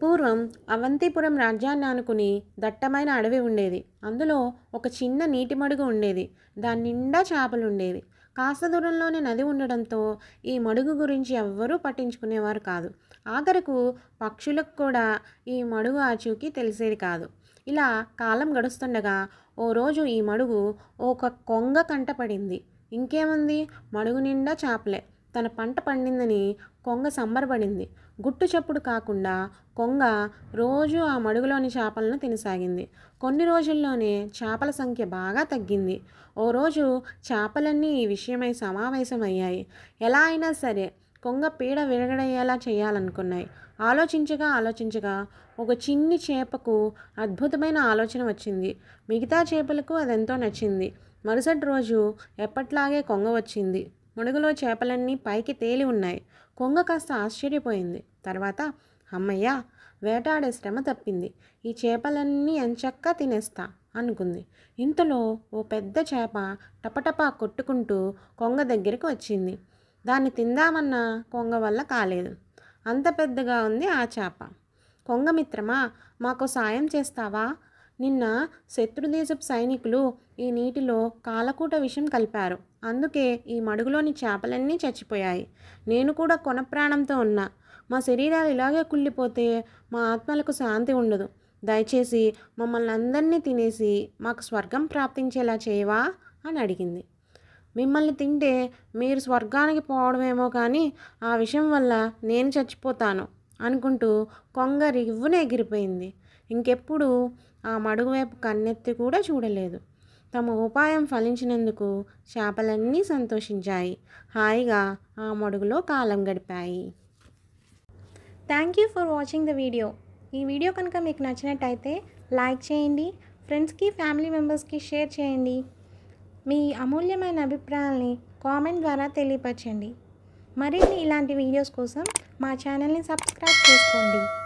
పూర్వం అవంతిపురం రాజ్యాన్ని ఆనుకుని దట్టమైన అడవి ఉండేది. అందులో ఒక చిన్న నీటి మడుగు ఉండేది. దాని నిండా చేపలు ఉండేవి. కాస్త దూరంలోనే నది ఉండడంతో ఈ మడుగు గురించి ఎవ్వరూ పట్టించుకునేవారు కాదు. ఆఖరకు పక్షులకు కూడా ఈ మడుగు ఆచూకీ తెలిసేది కాదు. ఇలా కాలం గడుస్తుండగా ఓ రోజు ఈ మడుగు ఒక కొంగ కంటపడింది. ఇంకేముంది, మడుగు నిండా చేపలే. తన పంట పండిందని కొంగ సంబరపడింది. గుట్టు చప్పుడు కాకుండా కొంగ రోజు ఆ మడుగులోని చేపలను తినసాగింది. కొన్ని రోజుల్లోనే చేపల సంఖ్య బాగా తగ్గింది. ఓ రోజు చేపలన్నీ ఈ విషయమై సమావేశమయ్యాయి. ఎలా అయినా సరే కొంగ పీడ విరగడయ్యేలా చేయాలనుకున్నాయి. ఆలోచించగా ఒక చిన్ని చేపకు అద్భుతమైన ఆలోచన వచ్చింది. మిగతా చేపలకు అదెంతో నచ్చింది. మరుసటి రోజు ఎప్పట్లాగే కొంగ వచ్చింది. మడుగులో చేపలన్నీ పైకి తేలి ఉన్నాయి. కొంగ కాస్త ఆశ్చర్యపోయింది. తర్వాత, అమ్మయ్య, వేటాడే శ్రమ తప్పింది. ఈ చేపలన్నీ ఎంచక్కా తినేస్తా అనుకుంది. ఇంతలో ఓ పెద్ద చేప టపటపా కొట్టుకుంటూ కొంగ దగ్గరికి వచ్చింది. దాన్ని తిందామన్నా కొంగ వల్ల కాలేదు. అంత పెద్దగా ఉంది ఆ చేప. కొంగ మిత్రమా, మాకు సాయం చేస్తావా? నిన్న శత్రుదేశపు సైనికులు ఈ నీటిలో కాలకూట విషం కలిపారు. అందుకే ఈ మడుగులోని చేపలన్నీ చచ్చిపోయాయి. నేను కూడా కొన ప్రాణంతో ఉన్నా. మా శరీరాలు ఇలాగే కుళ్ళిపోతే మా ఆత్మలకు శాంతి ఉండదు. దయచేసి మమ్మల్ని అందరినీ తినేసి మాకు స్వర్గం ప్రాప్తించేలా చేయవా అని అడిగింది. మిమ్మల్ని తింటే మీరు స్వర్గానికి పోవడమేమో కానీ ఆ విషయం వల్ల నేను చచ్చిపోతాను అనుకుంటూ కొంగ రివ్వున ఎగిరిపోయింది. ఇంకెప్పుడు ఆ మడుగు వైపు కన్నెత్తి కూడా చూడలేదు. తమ ఉపాయం ఫలించినందుకు చేపలన్నీ సంతోషించాయి. హాయిగా ఆ మడుగులో కాలం గడిపాయి. Thank you for watching the video. ఈ వీడియో కనుక మీకు నచ్చినట్టయితే లైక్ చేయండి, ఫ్రెండ్స్కి, ఫ్యామిలీ మెంబర్స్కి షేర్ చేయండి. మీ అమూల్యమైన అభిప్రాయాల్ని కామెంట్ ద్వారా తెలియపరచండి. మరిన్ని ఇలాంటి వీడియోస్ కోసం మా ఛానల్ని సబ్స్క్రైబ్ చేసుకోండి.